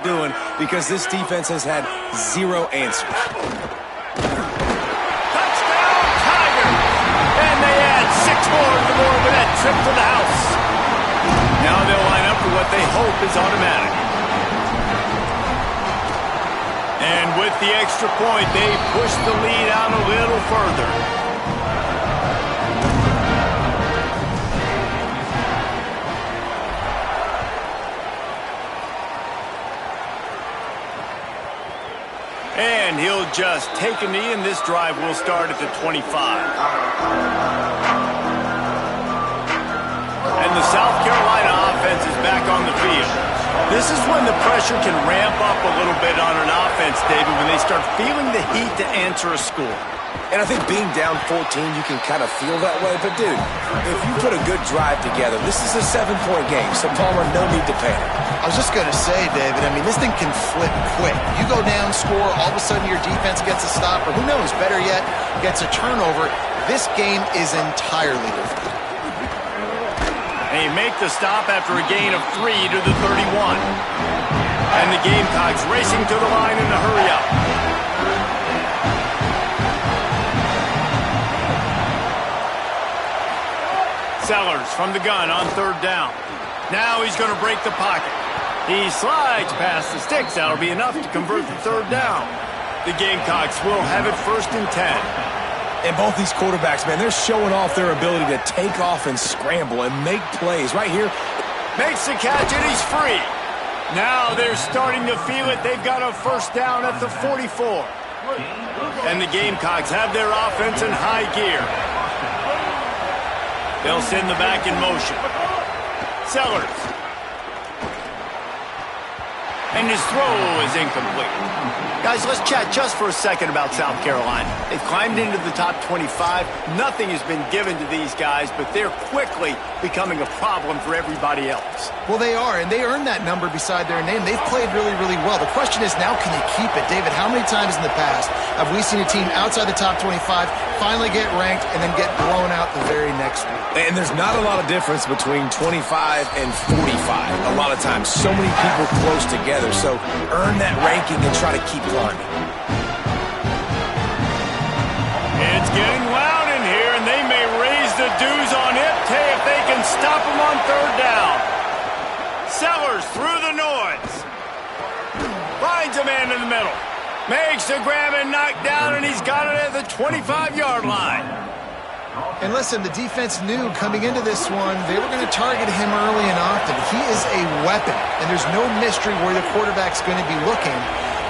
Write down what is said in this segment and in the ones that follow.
doing because this defense has had zero answers. Touchdown, Tigers! And they add 6 more to the board with that trip to the house. Now they'll line up for what they hope is automatic. And with the extra point, they push the lead out a little further. And he'll just take a knee, and this drive will start at the 25. And the South Carolina offense is back on the field. This is when the pressure can ramp up a little bit on an offense, David, when they start feeling the heat to answer a score. And I think being down 14, you can kind of feel that way. But, dude, if you put a good drive together, this is a 7-point game. So, Palmer, no need to panic. I was just going to say, David, I mean, this thing can flip quick. You go down, score, all of a sudden your defense gets a stop, or who knows, better yet, gets a turnover. This game is entirely different. They make the stop after a gain of 3 to the 31. And the Gamecocks racing to the line in a hurry-up. Sellers from the gun on 3rd down. Now he's going to break the pocket. He slides past the sticks. That'll be enough to convert the 3rd down. The Gamecocks will have it 1st and 10. And both these quarterbacks, man, they're showing off their ability to take off and scramble and make plays. Right here, makes the catch, and he's free. Now they're starting to feel it. They've got a 1st down at the 44. And the Gamecocks have their offense in high gear. They'll send the back in motion. Sellers. And his throw is incomplete. Guys, let's chat just for a second about South Carolina. They've climbed into the top 25. Nothing has been given to these guys, but they're quickly becoming a problem for everybody else. Well, they are, and they earned that number beside their name. They've played really, really well. The question is, now can you keep it? David, how many times in the past have we seen a team outside the top 25 finally get ranked and then get blown out the very next week? and there's not a lot of difference between 25 and 45 a lot of times. So many people close together, so earn that ranking and try to keep climbing. It's getting loud in here, and they may raise the dues on it if they can stop them on 3rd down. Sellers through the noise. Finds a man in the middle. Makes the grab and knock down, and he's got it at the 25-yard line. And listen, the defense knew coming into this one, they were going to target him early and often. He is a weapon, and there's no mystery where the quarterback's going to be looking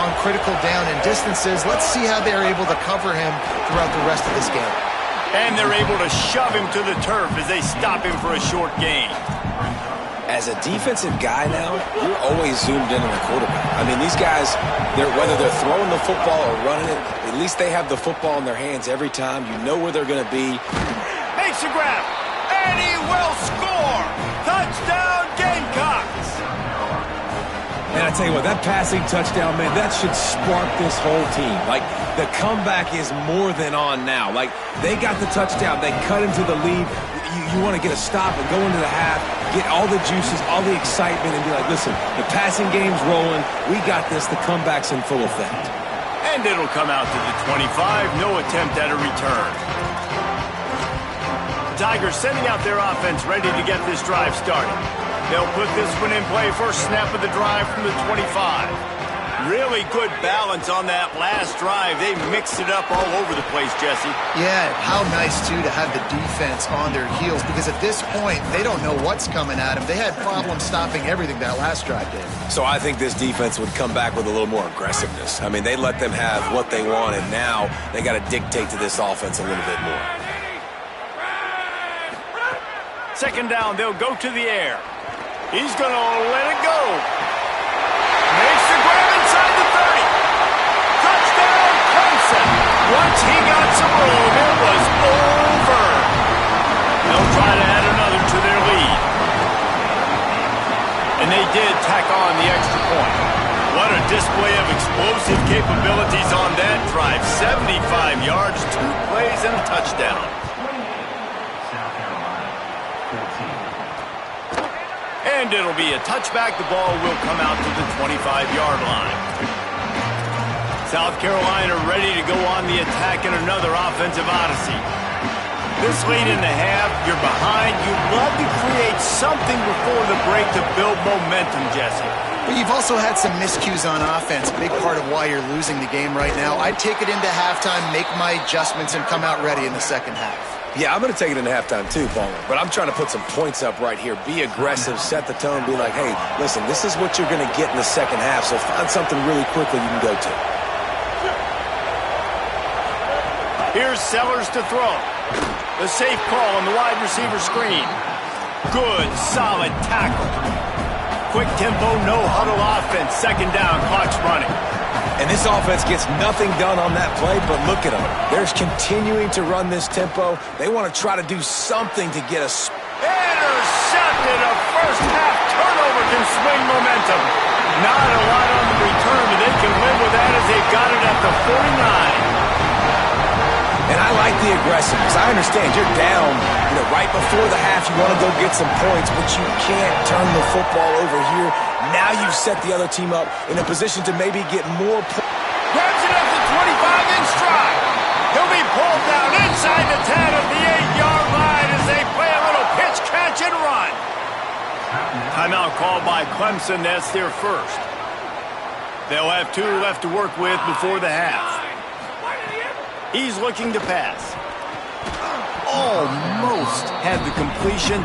on critical down and distances. Let's see how they're able to cover him throughout the rest of this game. And they're able to shove him to the turf as they stop him for a short gain. As a defensive guy now, you're always zoomed in on the quarterback. I mean, these guys, whether they're throwing the football or running it, at least they have the football in their hands every time. You know where they're going to be. Makes a grab, and he will score! Touchdown, Gamecocks! And I tell you what, that passing touchdown, man, that should spark this whole team. Like, the comeback is more than on now. Like, they got the touchdown. They cut into the lead. You want to get a stop and go into the half, get all the juices, all the excitement, and be like, listen, the passing game's rolling. We got this. The comeback's in full effect. And it'll come out to the 25. No attempt at a return. The Tigers sending out their offense ready to get this drive started. They'll put this one in play. First snap of the drive from the 25. Really good balance on that last drive. They mixed it up all over the place, Jesse. Yeah, how nice, too, to have the defense on their heels, because at this point, they don't know what's coming at them. They had problems stopping everything that last drive did. So I think this defense would come back with a little more aggressiveness. I mean, they let them have what they want, and now they got to dictate to this offense a little bit more. Second down, they'll go to the air. He's going to let it go. Makes the grab inside the 30. Touchdown, Clemson. Once he got some room, it was over. They'll try to add another to their lead. And they did tack on the extra point. What a display of explosive capabilities on that drive. 75 yards, 2 plays, and a touchdown. And And it'll be a touchback. The ball will come out to the 25-yard line. South Carolina ready to go on the attack in another offensive odyssey. This late in the half, you're behind. You'd love to create something before the break to build momentum, Jesse. But you've also had some miscues on offense, a big part of why you're losing the game right now. I'd take it into halftime, make my adjustments, and come out ready in the second half. Yeah, I'm going to take it into halftime too, Palmer. But I'm trying to put some points up right here. Be aggressive, set the tone, be like, hey, listen, this is what you're going to get in the second half, so find something really quickly you can go to. Here's Sellers to throw. The safe call on the wide receiver screen. Good, solid tackle. Quick tempo, no huddle offense. Second down, clock's running. And this offense gets nothing done on that play, but look at them. They're continuing to run this tempo. They want to try to do something to get us. Intercepted. A first half turnover can swing momentum. Not a lot on the return, but they can live with that as they've got it at the 49. And I like the aggressiveness. I understand you're down, right before the half. You want to go get some points, but you can't turn the football over here. Now you've set the other team up in a position to maybe get more points. Grabs it up to 25 in stride. He'll be pulled down inside the 10 at the 8-yard line as they play a little pitch, catch, and run. Timeout called by Clemson. That's their first. They'll have 2 left to work with before the half. He's looking to pass. Almost had the completion,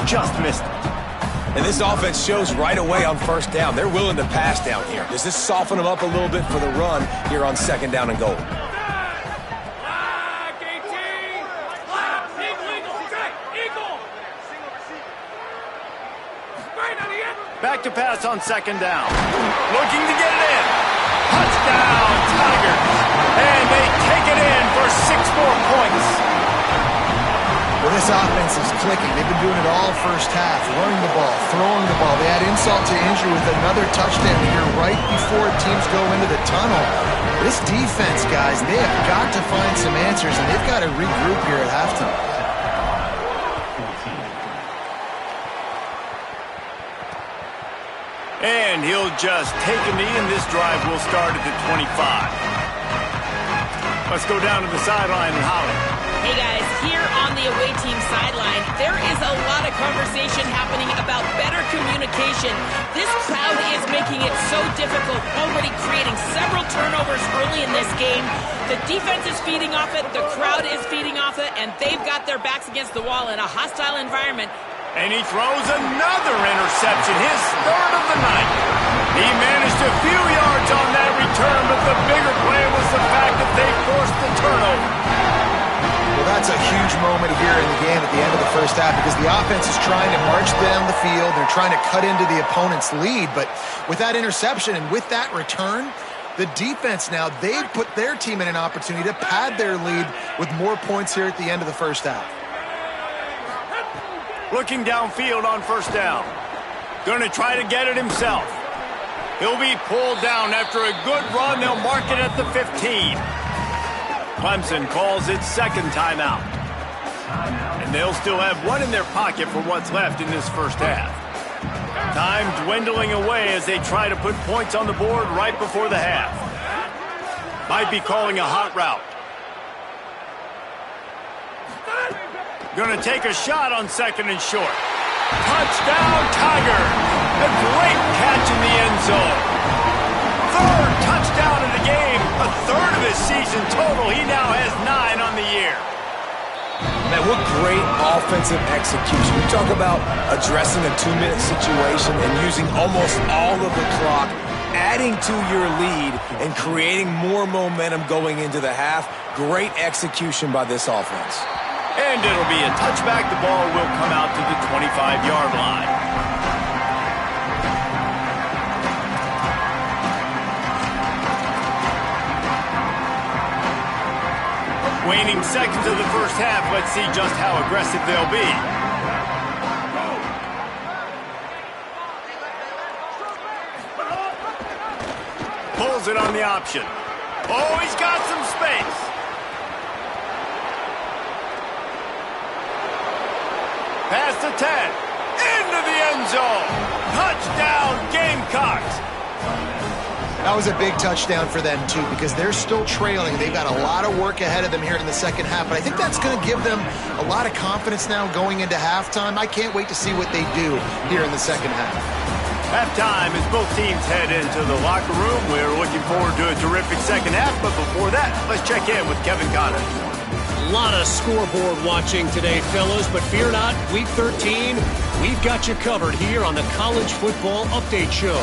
just missed it. And this offense shows right away on first down. They're willing to pass down here. Does this soften them up a little bit for the run here on second down and goal? Back to pass on second down. Looking to get it in. Touchdown, Tigers. And they take it in for 6 more points. Well, this offense is clicking. They've been doing it all first half, running the ball, throwing the ball. They add insult to injury with another touchdown here right before teams go into the tunnel. This defense, guys, they have got to find some answers, and they've got to regroup here at halftime. And he'll just take a knee, and this drive will start at the 25. Let's go down to the sideline and Holly. Hey guys, here on the away team sideline, there is a lot of conversation happening about better communication. This crowd is making it so difficult, already creating several turnovers early in this game. The defense is feeding off it, the crowd is feeding off it, and they've got their backs against the wall in a hostile environment. And he throws another interception, his 3rd of the night. He managed a few yards on that return, but the bigger play was the fact that they forced the turnover. Well, that's a huge moment here in the game at the end of the first half because the offense is trying to march down the field. They're trying to cut into the opponent's lead, but with that interception and with that return, the defense now, they've put their team in an opportunity to pad their lead with more points here at the end of the first half. Looking downfield on first down. Going to try to get it himself. He'll be pulled down after a good run. They'll mark it at the 15. Clemson calls its second timeout. And they'll still have 1 in their pocket for what's left in this first half. Time dwindling away as they try to put points on the board right before the half. Might be calling a hot route. Going to take a shot on second and short. Touchdown, Tigers! A great catch in the end zone. 3rd touchdown of the game. A 3rd of his season total. He now has 9 on the year. Man, what great offensive execution. You talk about addressing a 2-minute situation and using almost all of the clock, adding to your lead and creating more momentum going into the half. Great execution by this offense. And it'll be a touchback. The ball will come out to the 25-yard line. Waning seconds of the first half. Let's see just how aggressive they'll be. Pulls it on the option. Oh, he's got some space. Past the 10. Into into the end zone. Touchdown, Gamecocks. That was a big touchdown for them, too, because they're still trailing. They've got a lot of work ahead of them here in the second half, but I think that's going to give them a lot of confidence now going into halftime. I can't wait to see what they do here in the second half. Halftime as both teams head into the locker room. We're looking forward to a terrific second half, but before that, let's check in with Kevin Connors. A lot of scoreboard watching today, fellas, but fear not, Week 13, we've got you covered here on the College Football Update Show.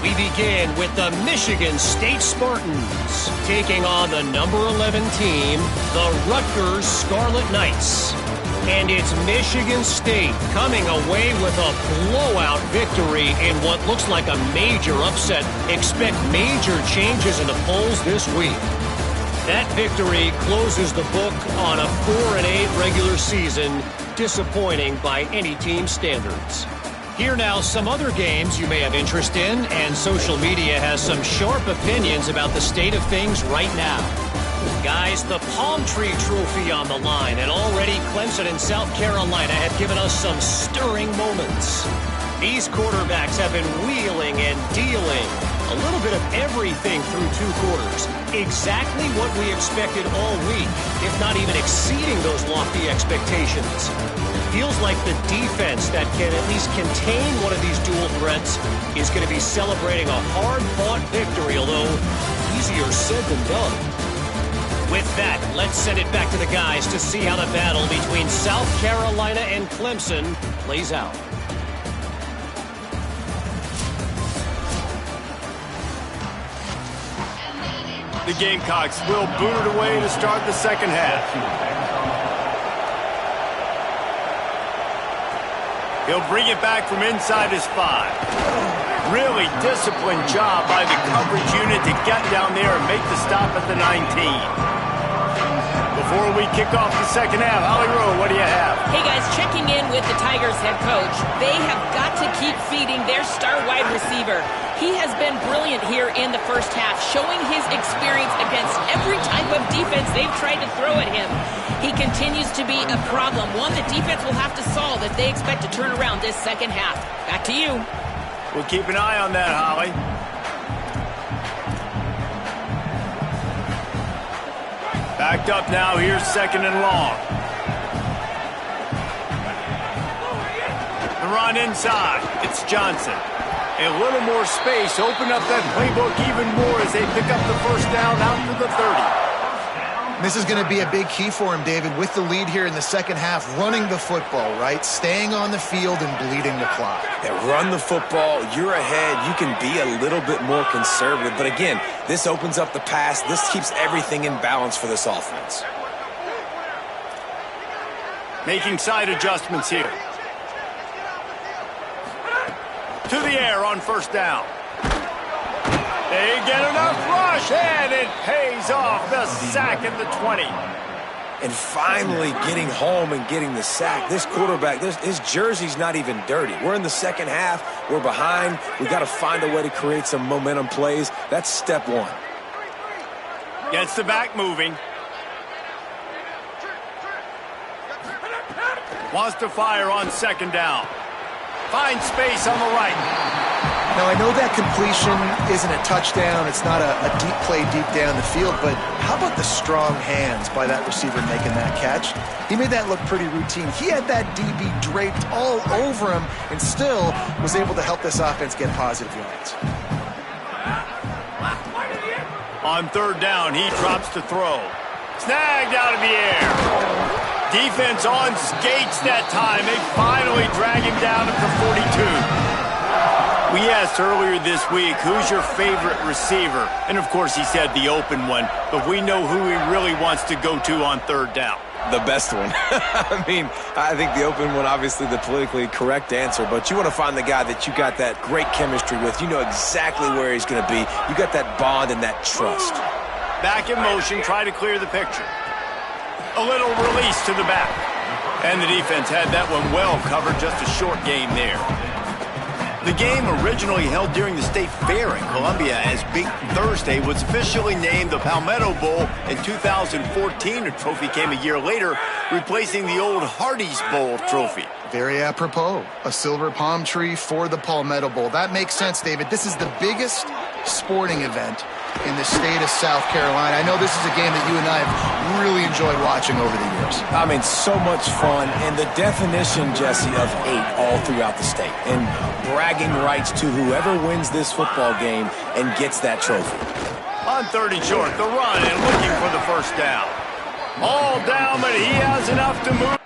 We begin with the Michigan State Spartans taking on the number 11 team, the Rutgers Scarlet Knights. And it's Michigan State coming away with a blowout victory in what looks like a major upset. Expect major changes in the polls this week. That victory closes the book on a 4-8 regular season, disappointing by any team standards. Here now some other games you may have interest in, and social media has some sharp opinions about the state of things right now. Guys, the Palm Tree Trophy on the line, and already Clemson and South Carolina have given us some stirring moments. These quarterbacks have been wheeling and dealing. A little bit of everything through 2 quarters. Exactly what we expected all week, if not even exceeding those lofty expectations. Feels like the defense that can at least contain one of these dual threats is going to be celebrating a hard-fought victory, although easier said than done. With that, let's send it back to the guys to see how the battle between South Carolina and Clemson plays out. The Gamecocks will boot it away to start the second half. He'll bring it back from inside his 5. Really disciplined job by the coverage unit to get down there and make the stop at the 19. Before we kick off the second half, Holly Rowe, what do you have? Hey, guys, checking in with the Tigers head coach. They have got to keep feeding their star wide receiver. He has been brilliant here in the first half, showing his experience against every type of defense they've tried to throw at him. He continues to be a problem, one the defense will have to solve if they expect to turn around this second half. Back to you. We'll keep an eye on that, Holly. Backed up now, here's second and long. The run inside, it's Johnson. A little more space, open up that playbook even more as they pick up the first down out to the 30. This is going to be a big key for him, David, with the lead here in the second half, running the football, right? Staying on the field and bleeding the clock. Yeah, run the football, you're ahead, you can be a little bit more conservative. But again, this opens up the pass. This keeps everything in balance for this offense. Making side adjustments here. To the air on first down. They get enough rush, and it pays off. The sack at the 20. And finally getting home and getting the sack. This quarterback, his jersey's not even dirty. We're in the second half. We're behind. We got to find a way to create some momentum plays. That's step 1. Gets the back moving. Wants to fire on second down. Finds space on the right. Now, I know that completion isn't a touchdown. It's not a deep play deep down the field, but how about the strong hands by that receiver making that catch? He made that look pretty routine. He had that DB draped all over him and still was able to help this offense get positive yards. On third down, he drops to throw. Snagged out of the air. Defense on skates that time. They finally drag him down at the 42. We asked earlier this week, who's your favorite receiver? And, of course, he said the open one. But we know who he really wants to go to on third down. The best one. I mean, I think the open one, obviously the politically correct answer. But you want to find the guy that you got that great chemistry with. You know exactly where he's going to be. You got that bond and that trust. Back in motion, try to clear the picture. A little release to the back. And the defense had that one well covered, just a short gain there. The game, originally held during the State Fair in Columbia as Big Thursday, was officially named the Palmetto Bowl in 2014. The trophy came a year later, replacing the old Hardee's Bowl trophy. Very apropos. A silver palm tree for the Palmetto Bowl. That makes sense, David. This is the biggest sporting event in the state of South Carolina. I know this is a game that you and I have really enjoyed watching over the years. I mean, so much fun, and the definition, Jesse, of hate all throughout the state, and bragging rights to whoever wins this football game and gets that trophy. On 30 short, the run and looking for the first down. All down, but he has enough to move.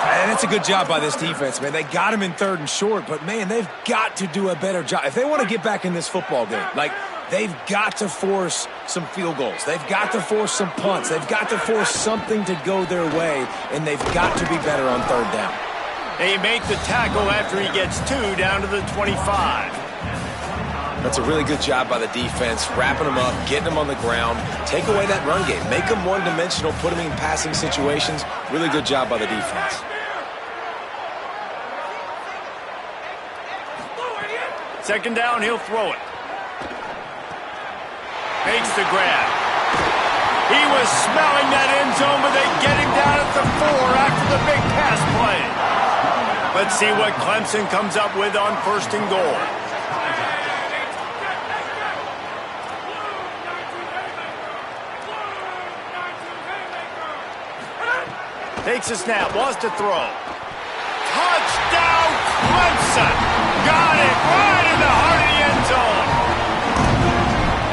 And it's a good job by this defense, man. They got him in 3rd and short, but, man, they've got to do a better job. If they want to get back in this football game, like, they've got to force some field goals. They've got to force some punts. They've got to force something to go their way, and they've got to be better on 3rd down. They make the tackle after he gets 2 down to the 25. That's a really good job by the defense, wrapping them up, getting them on the ground, take away that run game, make them one-dimensional, put them in passing situations. Really good job by the defense. Second down, he'll throw it. Makes the grab. He was smelling that end zone, but they get him down at the 4 after the big pass play. Let's see what Clemson comes up with on 1st and goal. Takes a snap, wants to throw. Touchdown, Clemson! Got it right in the heart of the end zone.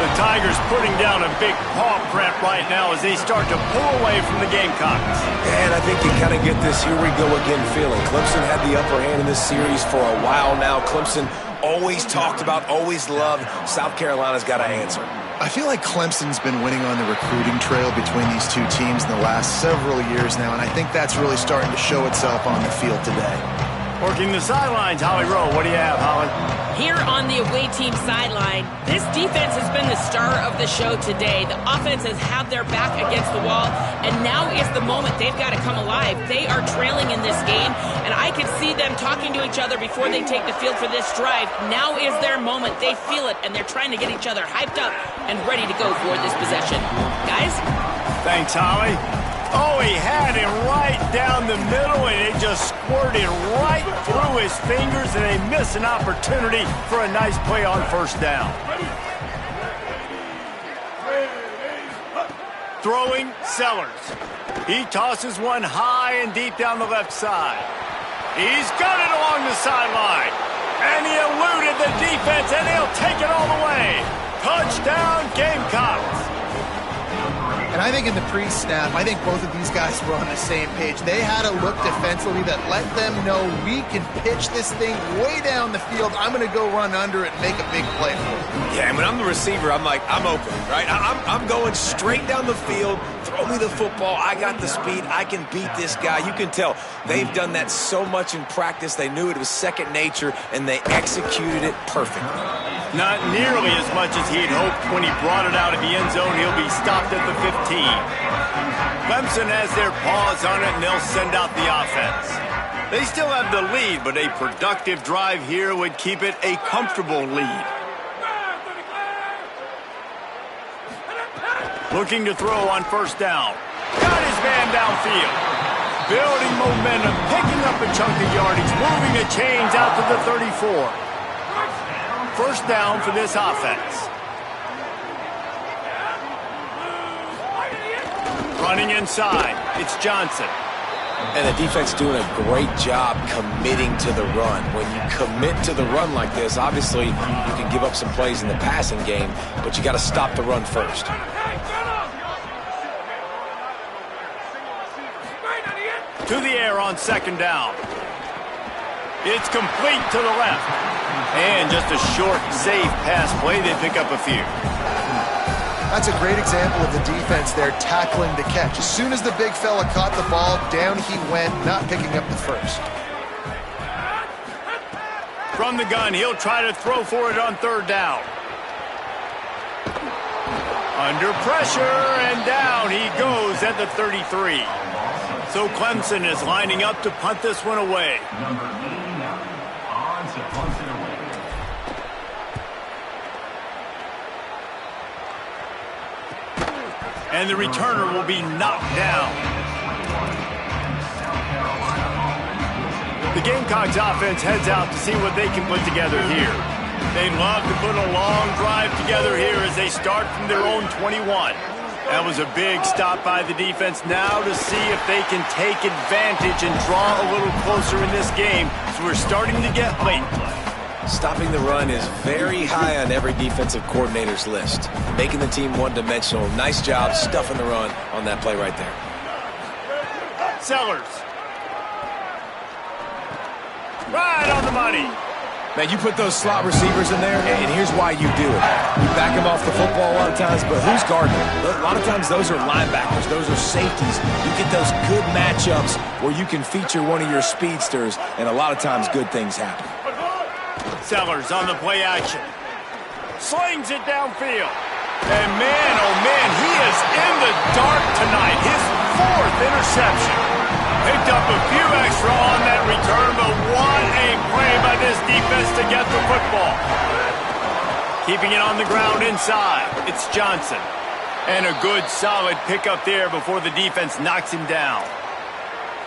The Tigers putting down a big paw print right now as they start to pull away from the Gamecocks. And I think you kind of get this here we go again feeling. Clemson had the upper hand in this series for a while now. Clemson always talked about, always loved. South Carolina's got to answer. I feel like Clemson's been winning on the recruiting trail between these two teams in the last several years now, and I think that's really starting to show itself on the field today. Working the sidelines, Holly Rowe. What do you have, Holly? Here on the away team sideline, this defense has been the star of the show today. The offense has had their back against the wall, and now is the moment they've got to come alive. They are trailing in this game, and I can see them talking to each other before they take the field for this drive. Now is their moment. They feel it, and they're trying to get each other hyped up and ready to go for this possession. Guys? Thanks, Holly. Oh, he had it right down the middle, and it just squirted right through his fingers, and they miss an opportunity for a nice play on 1st down. Throwing, Sellers. He tosses one high and deep down the left side. He's got it along the sideline, and he eluded the defense, and he'll take it all the way. Touchdown, Gamecocks. And I think in the pre-snap, I think both of these guys were on the same page. They had a look defensively that let them know we can pitch this thing way down the field. I'm going to go run under it and make a big play for it. Yeah, and when I'm the receiver, I'm like, I'm open, right? I'm going straight down the field. Throw me the football. I got the speed. I can beat this guy. You can tell they've done that so much in practice. They knew it was second nature, and they executed it perfectly. Not nearly as much as he'd hoped when he brought it out of the end zone. He'll be stopped at the 15. Clemson has their paws on it, and they'll send out the offense. They still have the lead, but a productive drive here would keep it a comfortable lead. Looking to throw on 1st down. Got his man downfield. Building momentum, picking up a chunk of yardage, moving the chains out to the 34. 1st down for this offense. Running inside, it's Johnson. And the defense doing a great job committing to the run. When you commit to the run like this, obviously you can give up some plays in the passing game, but you got to stop the run first. To the air on 2nd down. It's complete to the left. And just a short, safe pass play. They pick up a few. That's a great example of the defense there tackling the catch. As soon as the big fella caught the ball, down he went, not picking up the first. From the gun, he'll try to throw for it on third down. Under pressure, and down he goes at the 33. So Clemson is lining up to punt this one away. Number 89 on to punt it away. And the returner will be knocked down. The Gamecocks offense heads out to see what they can put together here. They love to put a long drive together here as they start from their own 21. That was a big stop by the defense. Now to see if they can take advantage and draw a little closer in this game. So we're starting to get late. Stopping the run is very high on every defensive coordinator's list. Making the team one-dimensional. Nice job stuffing the run on that play right there. Sellers. Right on the money. Man, you put those slot receivers in there, and here's why you do it. You back them off the football a lot of times, but who's guarding them? A lot of times those are linebackers. Those are safeties. You get those good matchups where you can feature one of your speedsters, and a lot of times good things happen. Sellers on the play action. Slings it downfield. And man, oh man, he is in the dark tonight. His 4th interception. Picked up a few extra on that return, but what a play by this defense to get the football. Keeping it on the ground inside. It's Johnson. And a good, solid pickup there before the defense knocks him down.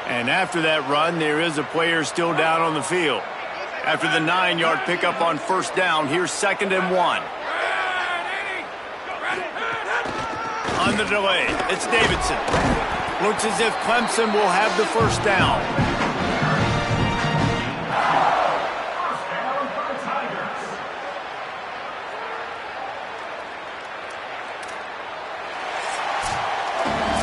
And after that run, there is a player still down on the field. After the 9-yard pickup on first down, here's 2nd and 1. On the delay, it's Davidson. Looks as if Clemson will have the first down.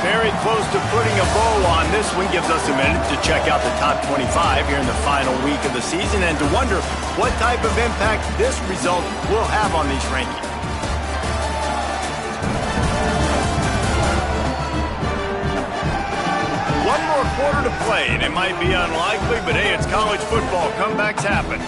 Very close to putting a bow on this one. Gives us a minute to check out the top 25 here in the final week of the season and to wonder what type of impact this result will have on these rankings. One more quarter to play, and it might be unlikely, but hey, it's college football. Comebacks happen.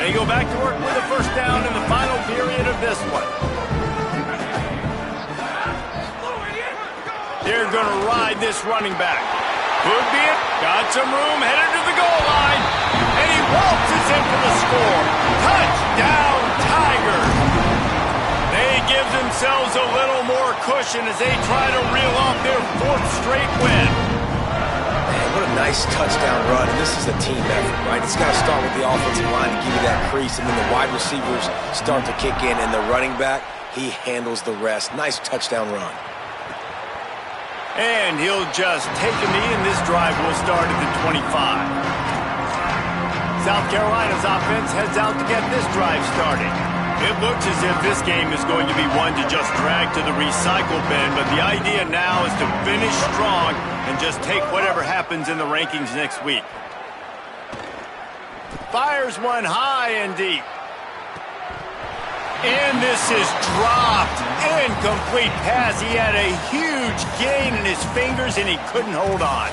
They go back to work with a first down in the final period of this one. They're going to ride this running back. Could be it. Got some room, headed to the goal line. And he waltzes in for the score. Touchdown, Tigers. They give themselves a little more cushion as they try to reel off their 4th straight win. What a nice touchdown run, and this is a team effort, right? It's got to start with the offensive line to give you that crease, and then the wide receivers start to kick in, and the running back, he handles the rest. Nice touchdown run. And he'll just take a knee, and this drive will start at the 25. South Carolina's offense heads out to get this drive started. It looks as if this game is going to be one to just drag to the recycle bin, but the idea now is to finish strong and just take whatever happens in the rankings next week. Fires one high and deep. And this is dropped. Incomplete pass. He had a huge gain in his fingers, and he couldn't hold on.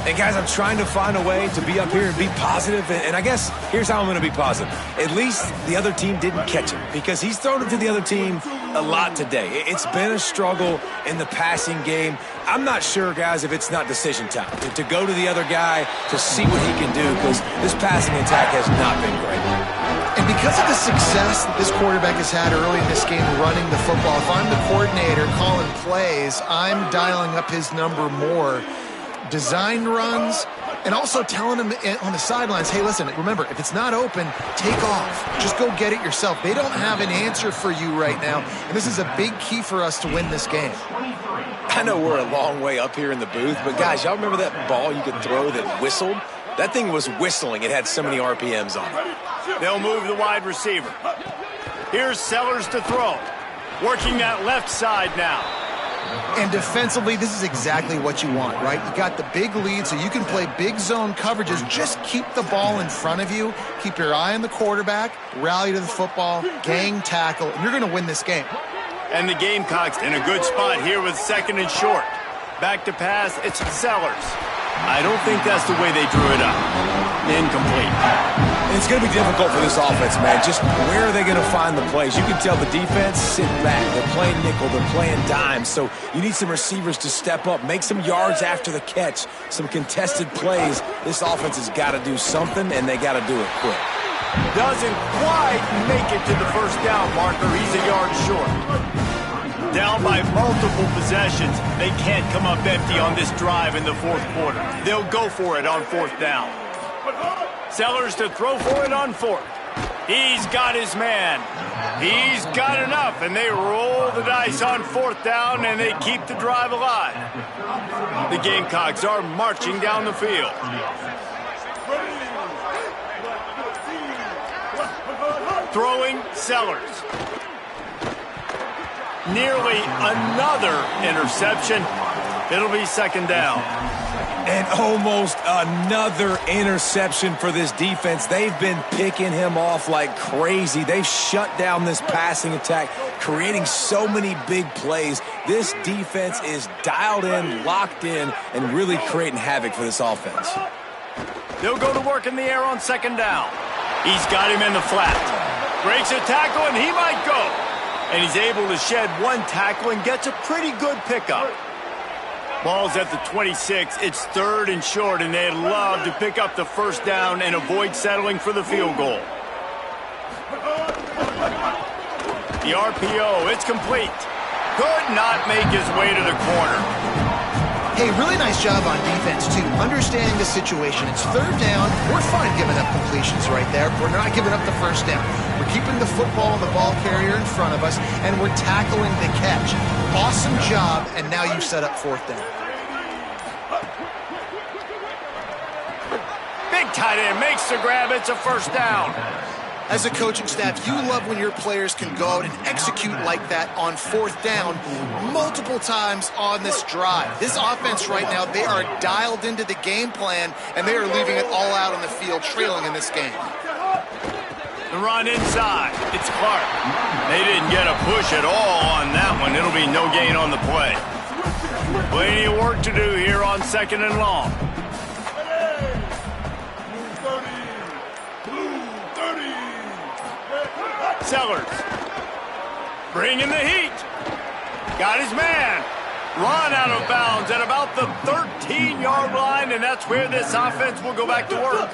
And guys, I'm trying to find a way to be up here and be positive, and I guess here's how I'm going to be positive. At least the other team didn't catch him, because he's thrown it to the other team a lot today. It's been a struggle in the passing game. I'm not sure, guys, if it's not decision time. To go to the other guy to see what he can do, because this passing attack has not been great. And because of the success that this quarterback has had early in this game running the football, if I'm the coordinator calling plays, I'm dialing up his number more. Design runs, and also telling him on the sidelines, hey, listen, remember, if it's not open, take off. Just go get it yourself. They don't have an answer for you right now, and this is a big key for us to win this game. I know we're a long way up here in the booth, but guys, y'all remember that ball you could throw that whistled? That thing was whistling. It had so many RPMs on it. They'll move the wide receiver. Here's Sellers to throw. Working that left side now. And defensively, this is exactly what you want, right? You got the big lead, so you can play big zone coverages. Just keep the ball in front of you. Keep your eye on the quarterback. Rally to the football. Gang tackle. And you're going to win this game. And the Gamecocks in a good spot here with 2nd and short. Back to pass, it's Sellers. I don't think that's the way they drew it up. Incomplete. It's going to be difficult for this offense, man. Just where are they going to find the plays? You can tell the defense, sit back. They're playing nickel. They're playing dime. So you need some receivers to step up, make some yards after the catch, some contested plays. This offense has got to do something, and they got to do it quick. Doesn't quite make it to the first down marker. He's a yard short. Down by multiple possessions. They can't come up empty on this drive in the 4th quarter. They'll go for it on 4th down. Sellers to throw for it on 4th. He's got his man. He's got enough, and they roll the dice on 4th down, and they keep the drive alive. The Gamecocks are marching down the field. Throwing Sellers. Nearly another interception. It'll be 2nd down. And almost another interception for this defense. They've been picking him off like crazy. They've shut down this passing attack, creating so many big plays. This defense is dialed in, locked in, and really creating havoc for this offense. They'll go to work in the air on 2nd down. He's got him in the flat. Breaks a tackle, and he might go. And he's able to shed 1 tackle and gets a pretty good pickup. Ball's at the 26. It's 3rd and short, and they'd love to pick up the 1st down and avoid settling for the field goal. The RPO, it's complete. Could not make his way to the corner. Hey, really nice job on defense, too. Understanding the situation. It's 3rd down. We're fine giving up completions right there. We're not giving up the 1st down. We're keeping the football and the ball carrier in front of us, and we're tackling the catch. Awesome job, and now you've set up 4th down. Big tight end makes the grab. It's a 1st down. As a coaching staff, you love when your players can go out and execute like that on 4th down multiple times on this drive. This offense right now, they are dialed into the game plan, and they are leaving it all out on the field, trailing in this game. The run inside. It's Clark. They didn't get a push at all on that one. It'll be no gain on the play. Plenty of work to do here on 2nd and long. Sellers. Bringing the heat. Got his man. Run out of bounds at about the 13-yard line, and that's where this offense will go back to work.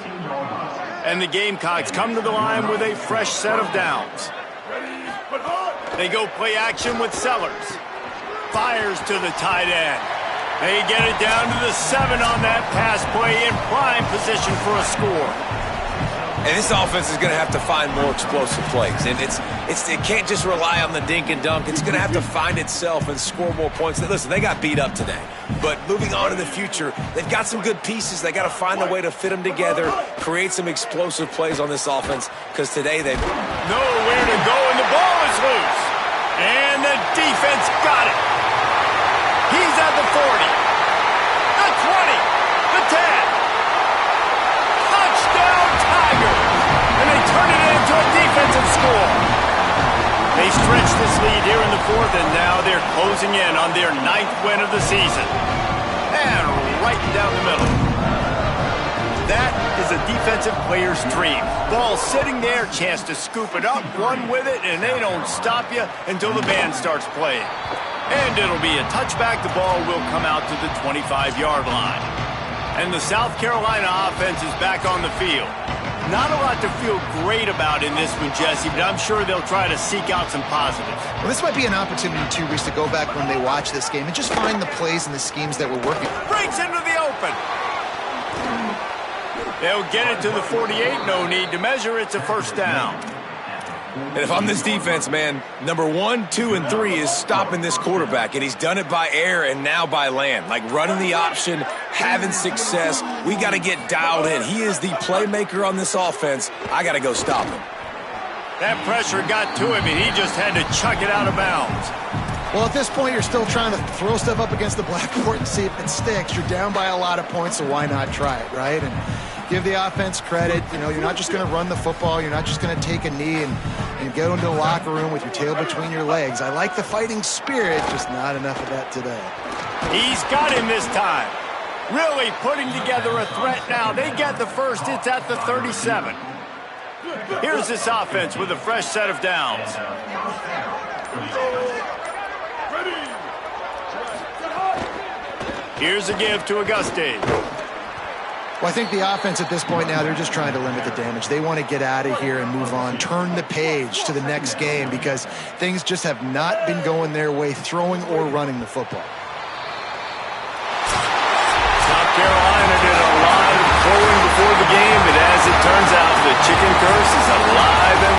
And the Gamecocks come to the line with a fresh set of downs. They go play action with Sellers. Fires to the tight end. They get it down to the 7 on that pass play in prime position for a score. And this offense is going to have to find more explosive plays. And it can't just rely on the dink and dunk. It's going to have to find itself and score more points. Listen, they got beat up today. But moving on in the future, they've got some good pieces. They got to find a way to fit them together, create some explosive plays on this offense, because today they've nowhere to go, and the ball is loose. And the defense got it. He's at the 40, the 20, the 10. Touchdown, Tiger! And they turn it into a defensive score. They stretch this lead here in the 4th, and now they're closing in on their 9th win of the season. And right down the middle. That is a defensive player's dream. Ball sitting there, chance to scoop it up, run with it, and they don't stop you until the band starts playing. And it'll be a touchback. The ball will come out to the 25-yard line. And the South Carolina offense is back on the field. Not a lot to feel great about in this one, Jesse, but I'm sure they'll try to seek out some positives. Well, this might be an opportunity, too, Reese, to go back when they watch this game and just find the plays and the schemes that were working. Breaks into the open. They'll get it to the 48. No need to measure. It's a 1st down. And if I'm this defense, man, number 1, 2, and 3 is stopping this quarterback, and he's done it by air and now by land. Like running the option, having success. We got to get dialed in. He is the playmaker on this offense. I got to go stop him. That pressure got to him, and he just had to chuck it out of bounds. Well, at this point, you're still trying to throw stuff up against the blackboard and see if it sticks. You're down by a lot of points, so why not try it, right? And give the offense credit. You know, you're not just going to run the football. You're not just going to take a knee and go into the locker room with your tail between your legs. I like the fighting spirit, just not enough of that today. He's got him this time. Really putting together a threat now. They get the first. It's at the 37. Here's this offense with a fresh set of downs. Here's a give to Auguste. Well, I think the offense at this point now, they're just trying to limit the damage. They want to get out of here and move on, turn the page to the next game because things just have not been going their way, throwing or running the football. South Carolina did a lot of throwing before the game, but as it turns out, the chicken curse is alive